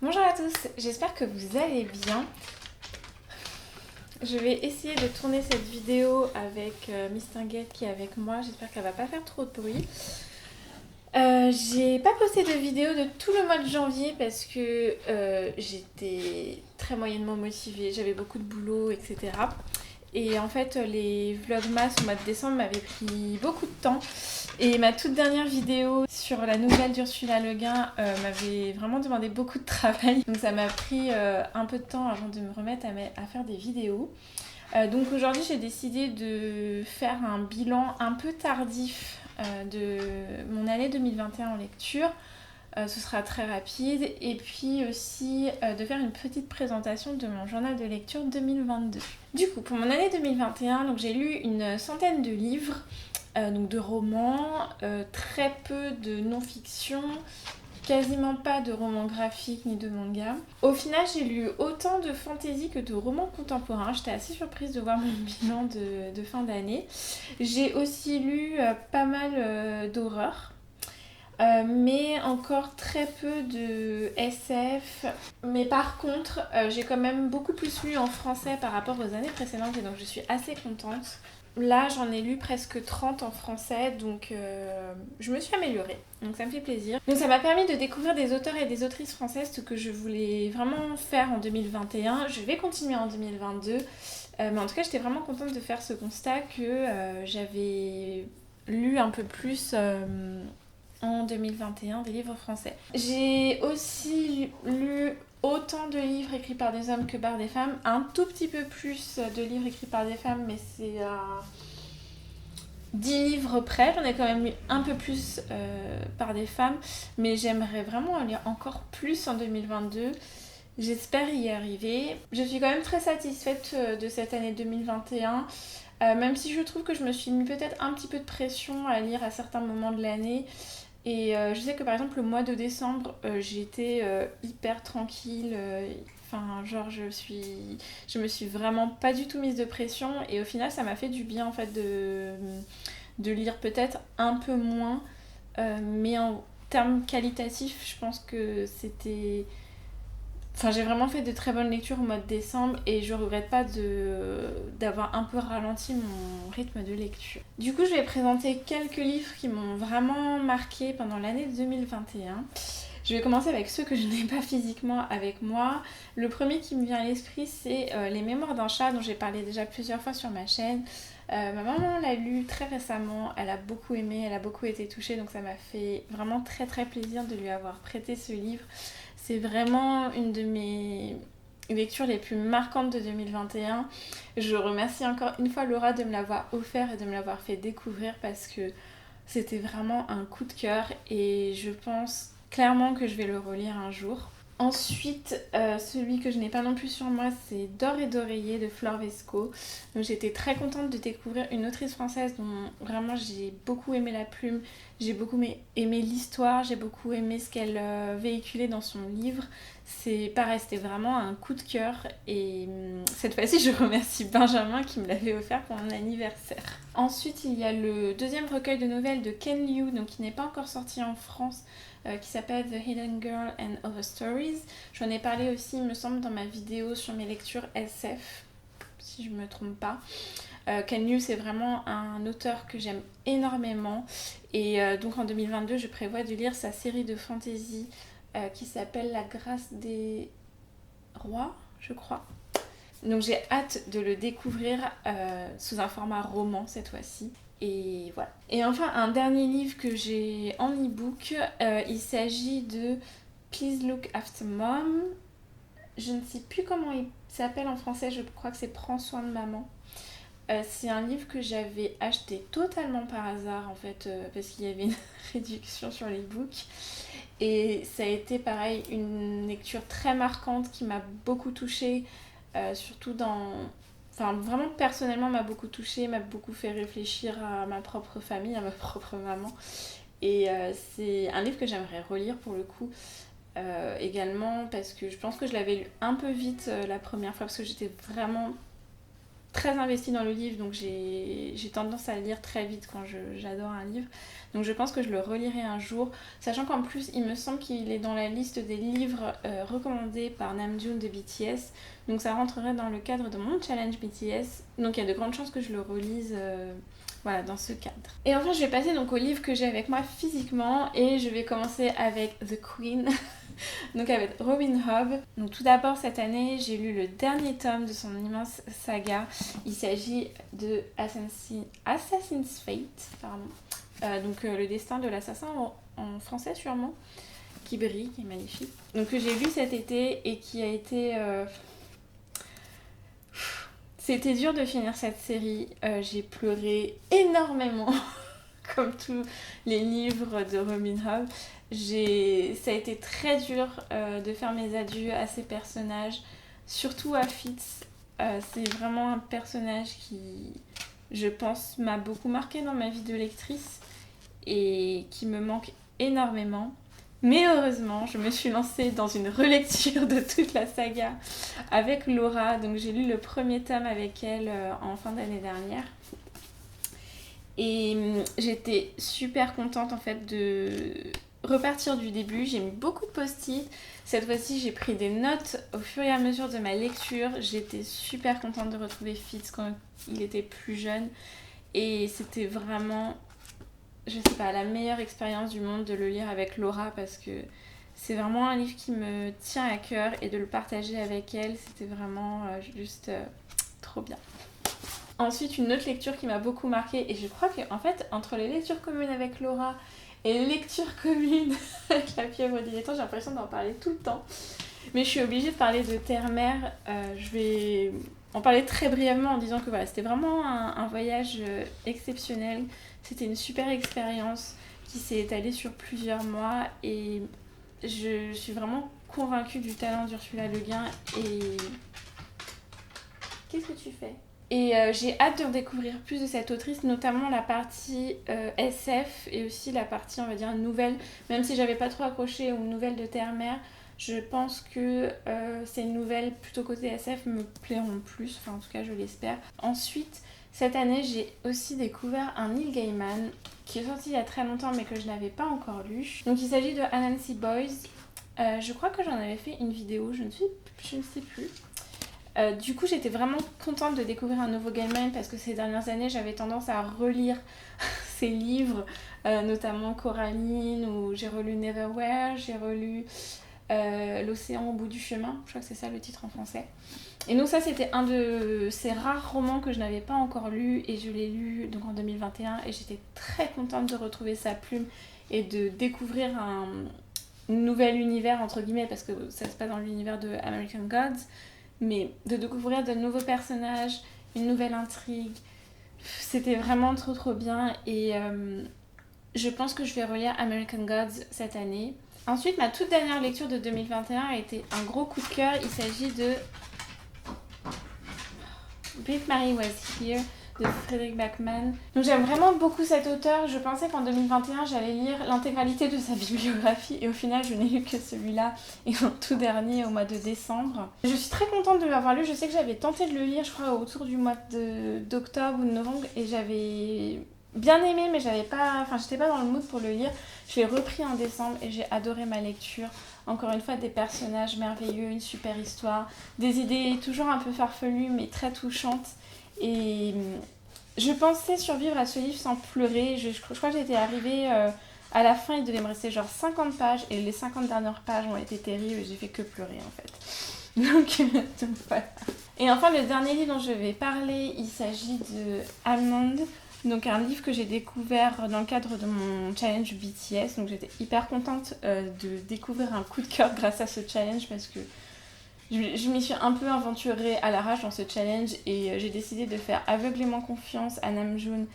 Bonjour à tous, j'espère que vous allez bien. Je vais essayer de tourner cette vidéo avec Miss Tinguette qui est avec moi, j'espère qu'elle va pas faire trop de bruit. J'ai pas posté de vidéo de tout le mois de janvier parce que j'étais très moyennement motivée, j'avais beaucoup de boulot, etc. Et en fait, les vlogmas au mois de décembre m'avaient pris beaucoup de temps. Et ma toute dernière vidéo sur la nouvelle d'Ursula Le Guin m'avait vraiment demandé beaucoup de travail. Donc ça m'a pris un peu de temps avant de me remettre à faire des vidéos. Donc aujourd'hui, j'ai décidé de faire un bilan un peu tardif de mon année 2021 en lecture. Ce sera très rapide. Et puis aussi de faire une petite présentation de mon journal de lecture 2022. Du coup, pour mon année 2021, donc, j'ai lu une centaine de livres, donc de romans, très peu de non-fiction, quasiment pas de romans graphiques ni de mangas. Au final, j'ai lu autant de fantasy que de romans contemporains. J'étais assez surprise de voir mon bilan de fin d'année. J'ai aussi lu pas mal d'horreur. Mais encore très peu de SF. Mais par contre, j'ai quand même beaucoup plus lu en français par rapport aux années précédentes et donc je suis assez contente. Là, j'en ai lu presque 30 en français, donc je me suis améliorée. Donc ça me fait plaisir. Donc ça m'a permis de découvrir des auteurs et des autrices françaises, ce que je voulais vraiment faire en 2021. Je vais continuer en 2022. Mais en tout cas, j'étais vraiment contente de faire ce constat que j'avais lu un peu plus en 2021 des livres français. J'ai aussi lu autant de livres écrits par des hommes que par des femmes, un tout petit peu plus de livres écrits par des femmes, mais c'est à 10 livres près. J'en ai quand même lu un peu plus par des femmes, mais j'aimerais vraiment en lire encore plus en 2022. J'espère y arriver. Je suis quand même très satisfaite de cette année 2021. Même si je trouve que je me suis mis peut-être un petit peu de pression à lire à certains moments de l'année. Et je sais que par exemple le mois de décembre, j'étais hyper tranquille. Enfin, genre je me suis vraiment pas du tout mise de pression. Et au final, ça m'a fait du bien en fait de lire peut-être un peu moins. Mais en termes qualitatifs, je pense que c'était... Enfin, j'ai vraiment fait de très bonnes lectures au mois de décembre et je regrette pas d'avoir un peu ralenti mon rythme de lecture. Du coup, je vais présenter quelques livres qui m'ont vraiment marqué pendant l'année 2021. Je vais commencer avec ceux que je n'ai pas physiquement avec moi. Le premier qui me vient à l'esprit, c'est Les Mémoires d'un chat, dont j'ai parlé déjà plusieurs fois sur ma chaîne. Ma maman l'a lu très récemment, elle a beaucoup aimé, elle a beaucoup été touchée, donc ça m'a fait vraiment très très plaisir de lui avoir prêté ce livre. C'est vraiment une de mes lectures les plus marquantes de 2021. Je remercie encore une fois Laura de me l'avoir offert et de me l'avoir fait découvrir parce que c'était vraiment un coup de cœur et je pense clairement que je vais le relire un jour. Ensuite, celui que je n'ai pas non plus sur moi, c'est D'or et d'oreiller de Flore Vesco. Donc j'étais très contente de découvrir une autrice française dont vraiment j'ai beaucoup aimé la plume, j'ai beaucoup aimé l'histoire, j'ai beaucoup aimé ce qu'elle véhiculait dans son livre. C'est pareil, c'était vraiment un coup de cœur et cette fois-ci je remercie Benjamin qui me l'avait offert pour mon anniversaire. Ensuite, il y a le deuxième recueil de nouvelles de Ken Liu, donc qui n'est pas encore sorti en France, qui s'appelle The Hidden Girl and Other Stories. J'en ai parlé aussi, il me semble, dans ma vidéo sur mes lectures SF, si je ne me trompe pas. Ken Liu, c'est vraiment un auteur que j'aime énormément. Et donc en 2022, je prévois de lire sa série de fantasy qui s'appelle La Grâce des Rois, je crois. Donc j'ai hâte de le découvrir sous un format roman cette fois-ci. Et voilà. Et enfin, un dernier livre que j'ai en e-book, il s'agit de Please Look After Mom. Je ne sais plus comment il s'appelle en français, je crois que c'est Prends soin de maman. C'est un livre que j'avais acheté totalement par hasard en fait, parce qu'il y avait une réduction sur l'e-book. Et ça a été pareil, une lecture très marquante qui m'a beaucoup touchée, surtout dans... Enfin, vraiment, personnellement, m'a beaucoup touchée, m'a beaucoup fait réfléchir à ma propre famille, à ma propre maman. Et c'est un livre que j'aimerais relire pour le coup. Également parce que je pense que je l'avais lu un peu vite la première fois parce que j'étais vraiment très investie dans le livre, donc j'ai tendance à le lire très vite quand j'adore un livre. Donc je pense que je le relirai un jour, sachant qu'en plus il me semble qu'il est dans la liste des livres recommandés par Namjoon de BTS. Donc ça rentrerait dans le cadre de mon challenge BTS. Donc il y a de grandes chances que je le relise voilà, dans ce cadre. Et enfin je vais passer donc au livre que j'ai avec moi physiquement et je vais commencer avec The Queen. Donc avec Robin Hobb. Donc tout d'abord cette année j'ai lu le dernier tome de son immense saga. Il s'agit de Assassin's Fate, pardon. Donc le destin de l'assassin en français sûrement, qui brille, qui est magnifique. Donc que j'ai lu cet été et qui a été... C'était dur de finir cette série, j'ai pleuré énormément comme tous les livres de Robin Hobb. Ça a été très dur de faire mes adieux à ces personnages, surtout à Fitz. C'est vraiment un personnage qui, je pense, m'a beaucoup marqué dans ma vie de lectrice et qui me manque énormément. Mais heureusement, je me suis lancée dans une relecture de toute la saga avec Laura. Donc j'ai lu le premier tome avec elle en fin d'année dernière. Et j'étais super contente en fait de repartir du début. J'ai mis beaucoup de post-it. Cette fois-ci, j'ai pris des notes au fur et à mesure de ma lecture. J'étais super contente de retrouver Fitz quand il était plus jeune. Et c'était vraiment, je sais pas, la meilleure expérience du monde de le lire avec Laura parce que c'est vraiment un livre qui me tient à cœur et de le partager avec elle, c'était vraiment juste trop bien. Ensuite, une autre lecture qui m'a beaucoup marquée, et je crois qu'en fait, entre les lectures communes avec Laura et les lectures communes avec la pieuvre dilettante, j'ai l'impression d'en parler tout le temps. Mais je suis obligée de parler de Terre-Mer. Je vais en parler très brièvement en disant que voilà, c'était vraiment un voyage exceptionnel. C'était une super expérience qui s'est étalée sur plusieurs mois et je suis vraiment convaincue du talent d'Ursula Le Guin. Et qu'est-ce que tu fais ? Et j'ai hâte de redécouvrir plus de cette autrice, notamment la partie SF et aussi la partie, on va dire, nouvelle. Même si j'avais pas trop accroché aux nouvelles de Terre-Mer, je pense que ces nouvelles, plutôt côté SF, me plairont plus. Enfin, en tout cas, je l'espère. Ensuite, cette année, j'ai aussi découvert un Neil Gaiman qui est sorti il y a très longtemps, mais que je n'avais pas encore lu. Donc, il s'agit de Anansi Boys. Je crois que j'en avais fait une vidéo, je ne sais plus. Du coup, j'étais vraiment contente de découvrir un nouveau Gaiman parce que ces dernières années, j'avais tendance à relire ses livres, notamment Coraline, où j'ai relu Neverwhere, j'ai relu L'océan au bout du chemin, je crois que c'est ça le titre en français. Et donc ça, c'était un de ces rares romans que je n'avais pas encore lu et je l'ai lu donc en 2021 et j'étais très contente de retrouver sa plume et de découvrir un nouvel univers, entre guillemets, parce que ça se passe dans l'univers de American Gods. Mais de découvrir de nouveaux personnages, une nouvelle intrigue, c'était vraiment trop bien et je pense que je vais relire American Gods cette année. Ensuite, ma toute dernière lecture de 2021 a été un gros coup de cœur. Il s'agit de Brief Mary Was Here de Frederick Backman. Donc j'aime vraiment beaucoup cet auteur. Je pensais qu'en 2021 j'allais lire l'intégralité de sa bibliographie et au final je n'ai lu que celui-là et en tout dernier au mois de décembre. Je suis très contente de l'avoir lu. Je sais que j'avais tenté de le lire, je crois autour du mois d'octobre ou de novembre et j'avais bien aimé mais j'étais pas dans le mood pour le lire. Je l'ai repris en décembre et j'ai adoré ma lecture. Encore une fois, des personnages merveilleux, une super histoire, des idées toujours un peu farfelues mais très touchantes. Et je pensais survivre à ce livre sans pleurer. Je crois que j'étais arrivée à la fin, il devait me rester genre 50 pages et les 50 dernières pages ont été terribles et j'ai fait que pleurer en fait. Donc voilà. Et enfin, le dernier livre dont je vais parler, il s'agit de Almond. Donc un livre que j'ai découvert dans le cadre de mon challenge BTS. Donc j'étais hyper contente de découvrir un coup de cœur grâce à ce challenge parce que je m'y suis un peu aventurée à l'arrache dans ce challenge et j'ai décidé de faire aveuglément confiance à Namjoon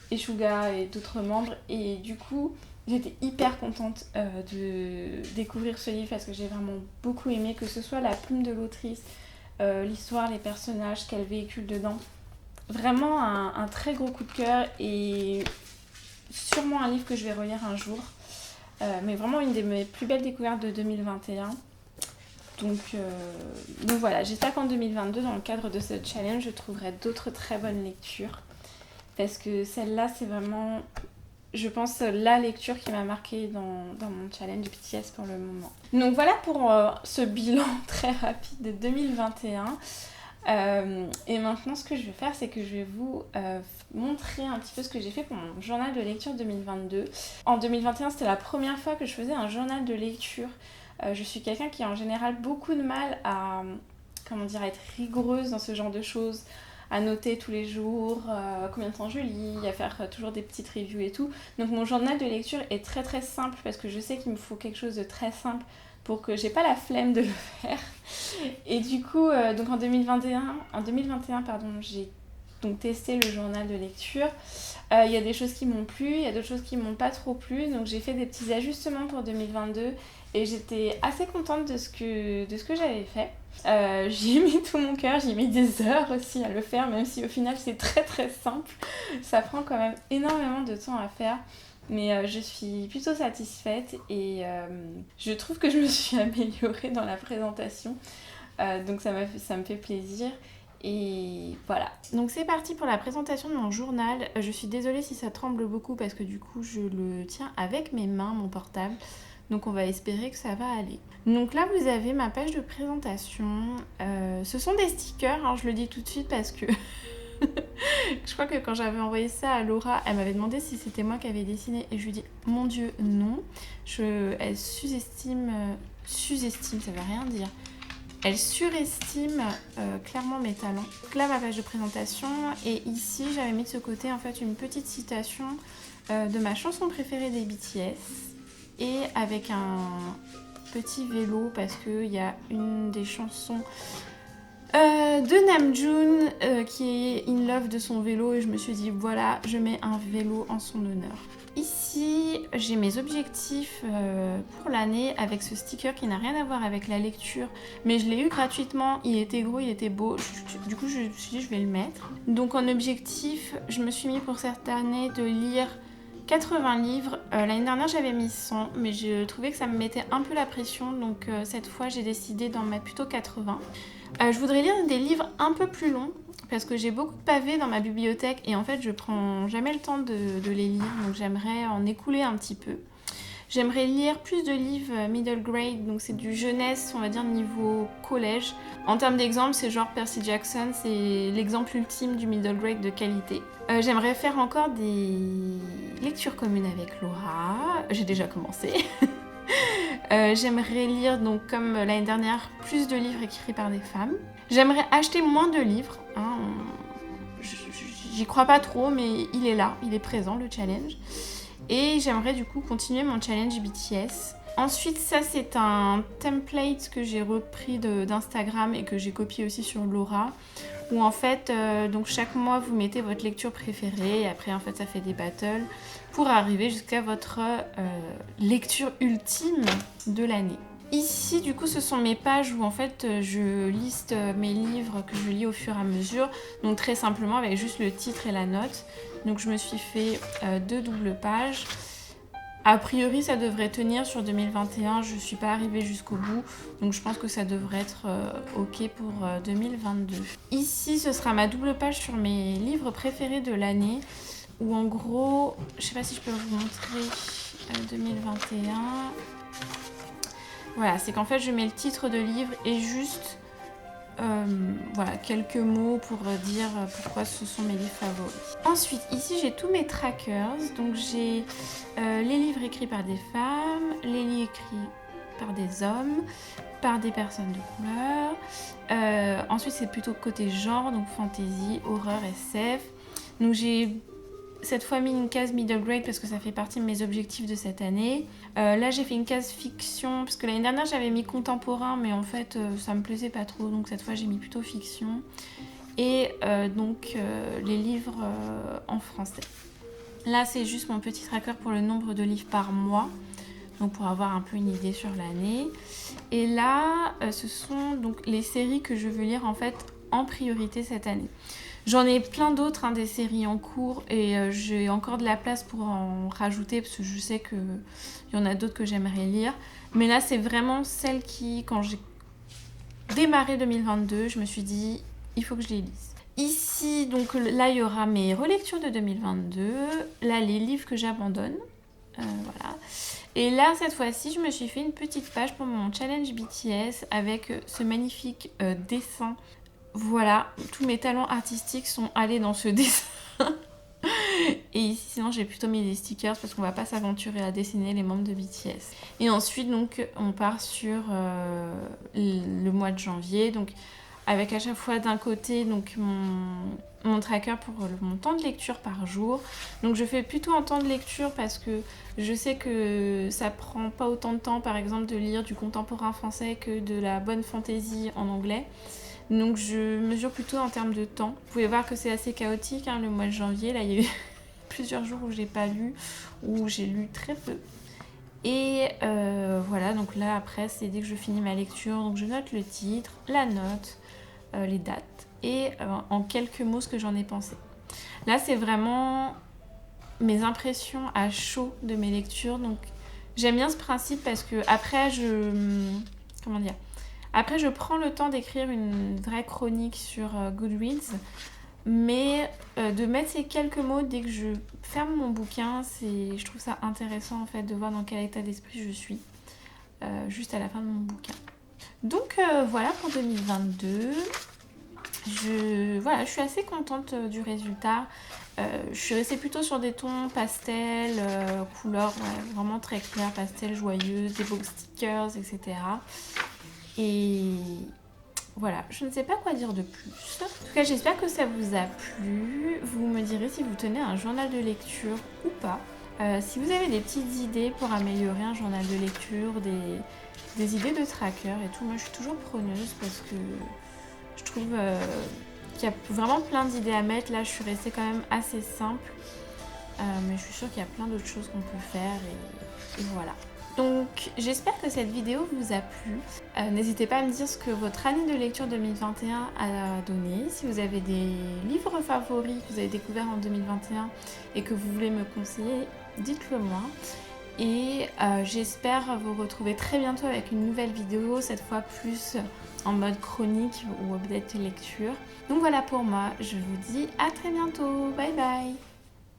et Suga et d'autres membres et du coup j'étais hyper contente de découvrir ce livre parce que j'ai vraiment beaucoup aimé, que ce soit la plume de l'autrice, l'histoire, les personnages qu'elle véhicule dedans. Vraiment un très gros coup de cœur et sûrement un livre que je vais relire un jour, mais vraiment une des mes plus belles découvertes de 2021. Donc voilà, j'espère qu'en 2022, dans le cadre de ce challenge, je trouverai d'autres très bonnes lectures. Parce que celle-là, c'est vraiment, je pense, la lecture qui m'a marquée dans mon challenge BTS pour le moment. Donc voilà pour ce bilan très rapide de 2021. Et maintenant, ce que je vais faire, c'est que je vais vous montrer un petit peu ce que j'ai fait pour mon journal de lecture 2022. En 2021, c'était la première fois que je faisais un journal de lecture. Je suis quelqu'un qui a en général beaucoup de mal à être rigoureuse dans ce genre de choses, à noter tous les jours combien de temps je lis, à faire toujours des petites reviews et tout. Donc mon journal de lecture est très très simple parce que je sais qu'il me faut quelque chose de très simple pour que j'ai pas la flemme de le faire. Et du coup, donc en 2021, j'ai donc testé le journal de lecture. Il y a des choses qui m'ont plu, il y a d'autres choses qui m'ont pas trop plu. Donc j'ai fait des petits ajustements pour 2022 et j'étais assez contente de ce que j'avais fait. J'y ai mis tout mon cœur, j'y ai mis des heures aussi à le faire, même si au final c'est très très simple. Ça prend quand même énormément de temps à faire. Mais je suis plutôt satisfaite et je trouve que je me suis améliorée dans la présentation. Donc ça me fait plaisir. Et voilà. Donc c'est parti pour la présentation de mon journal. Je suis désolée si ça tremble beaucoup parce que du coup je le tiens avec mes mains, mon portable. Donc on va espérer que ça va aller. Donc là vous avez ma page de présentation. Ce sont des stickers, hein, je le dis tout de suite parce que je crois que quand j'avais envoyé ça à Laura, elle m'avait demandé si c'était moi qui avais dessiné et je lui dis mon Dieu non. Elle sous-estime, ça veut rien dire. Elle surestime clairement mes talents. Donc là ma page de présentation et ici j'avais mis de ce côté en fait une petite citation de ma chanson préférée des BTS et avec un petit vélo parce qu'il y a une des chansons de Namjoon qui est in love de son vélo et je me suis dit voilà, je mets un vélo en son honneur. Ici, j'ai mes objectifs pour l'année avec ce sticker qui n'a rien à voir avec la lecture, mais je l'ai eu gratuitement, il était gros, il était beau, du coup je me suis dit je vais le mettre. Donc en objectif, je me suis mis pour cette année de lire 80 livres. L'année dernière j'avais mis 100, mais je trouvais que ça me mettait un peu la pression, donc cette fois j'ai décidé d'en mettre plutôt 80. Je voudrais lire des livres un peu plus longs parce que j'ai beaucoup de pavés dans ma bibliothèque et en fait je prends jamais le temps de les lire, donc j'aimerais en écouler un petit peu. J'aimerais lire plus de livres middle grade, donc c'est du jeunesse, on va dire niveau collège. En termes d'exemple, c'est genre Percy Jackson, c'est l'exemple ultime du middle grade de qualité. J'aimerais faire encore des lectures communes avec Laura, j'ai déjà commencé. J'aimerais lire, donc comme l'année dernière, plus de livres écrits par des femmes. J'aimerais acheter moins de livres. Hein. J'y crois pas trop, mais il est là, il est présent, le challenge. Et j'aimerais du coup continuer mon challenge BTS. Ensuite, ça c'est un template que j'ai repris d'Instagram et que j'ai copié aussi sur Laura. Où en fait, donc chaque mois vous mettez votre lecture préférée et après en fait ça fait des battles pour arriver jusqu'à votre lecture ultime de l'année. Ici du coup ce sont mes pages où en fait je liste mes livres que je lis au fur et à mesure, donc très simplement avec juste le titre et la note. Donc je me suis fait 2 doubles pages. A priori, ça devrait tenir sur 2021. Je ne suis pas arrivée jusqu'au bout, donc je pense que ça devrait être OK pour 2022. Ici, ce sera ma double page sur mes livres préférés de l'année, où en gros, je ne sais pas si je peux vous montrer 2021. Voilà, c'est qu'en fait, je mets le titre de livre et juste voilà, quelques mots pour dire pourquoi ce sont mes livres favoris. Ensuite, ici j'ai tous mes trackers. Donc j'ai les livres écrits par des femmes, les livres écrits par des hommes, par des personnes de couleur. Ensuite c'est plutôt côté genre, donc fantasy, horreur, SF. Donc j'ai cette fois mis une case middle grade parce que ça fait partie de mes objectifs de cette année. Là j'ai fait une case fiction parce que l'année dernière j'avais mis contemporain mais en fait ça me plaisait pas trop, donc cette fois j'ai mis plutôt fiction. Et donc les livres en français. Là c'est juste mon petit tracker pour le nombre de livres par mois, donc pour avoir un peu une idée sur l'année. Et là ce sont donc les séries que je veux lire en fait en priorité cette année. J'en ai plein d'autres, hein, des séries en cours et j'ai encore de la place pour en rajouter parce que je sais qu'il y en a d'autres que j'aimerais lire. Mais là, c'est vraiment celles qui, quand j'ai démarrer 2022, je me suis dit, il faut que je les lise. Ici, donc là, il y aura mes relectures de 2022. Là, les livres que j'abandonne. Voilà. Et là, cette fois-ci, je me suis fait une petite page pour mon challenge BTS avec ce magnifique dessin. Voilà, tous mes talents artistiques sont allés dans ce dessin. Et ici, sinon, j'ai plutôt mis des stickers parce qu'on va pas s'aventurer à dessiner les membres de BTS. Et ensuite, donc, on part sur le mois de janvier. Donc, avec à chaque fois d'un côté donc mon tracker pour mon temps de lecture par jour. Donc je fais plutôt un temps de lecture parce que je sais que ça prend pas autant de temps par exemple de lire du contemporain français que de la bonne fantaisie en anglais. Donc je mesure plutôt en termes de temps. Vous pouvez voir que c'est assez chaotique le mois de janvier. Là il y a eu plusieurs jours où j'ai pas lu, où j'ai lu très peu. Et voilà, donc là après c'est dès que je finis ma lecture, donc je note le titre, la note, les dates et en quelques mots ce que j'en ai pensé. Là c'est vraiment mes impressions à chaud de mes lectures, donc j'aime bien ce principe parce que après après je prends le temps d'écrire une vraie chronique sur Goodreads, mais de mettre ces quelques mots dès que je ferme mon bouquin, je trouve ça intéressant en fait de voir dans quel état d'esprit je suis juste à la fin de mon bouquin. Donc voilà pour 2022. Je suis assez contente du résultat. Je suis restée plutôt sur des tons pastel, couleurs vraiment très claires, pastel, joyeuses, des beaux stickers, etc. Et voilà, je ne sais pas quoi dire de plus. En tout cas, j'espère que ça vous a plu. Vous me direz si vous tenez un journal de lecture ou pas. Si vous avez des petites idées pour améliorer un journal de lecture, des idées de tracker et tout, moi je suis toujours preneuse parce que je trouve qu'il y a vraiment plein d'idées à mettre. Là, je suis restée quand même assez simple. Mais je suis sûre qu'il y a plein d'autres choses qu'on peut faire et voilà. Donc, j'espère que cette vidéo vous a plu. N'hésitez pas à me dire ce que votre année de lecture 2021 a donné. Si vous avez des livres favoris que vous avez découverts en 2021 et que vous voulez me conseiller, dites-le moi. Et j'espère vous retrouver très bientôt avec une nouvelle vidéo, cette fois plus en mode chronique ou update lecture. Donc voilà pour moi, je vous dis à très bientôt, bye bye.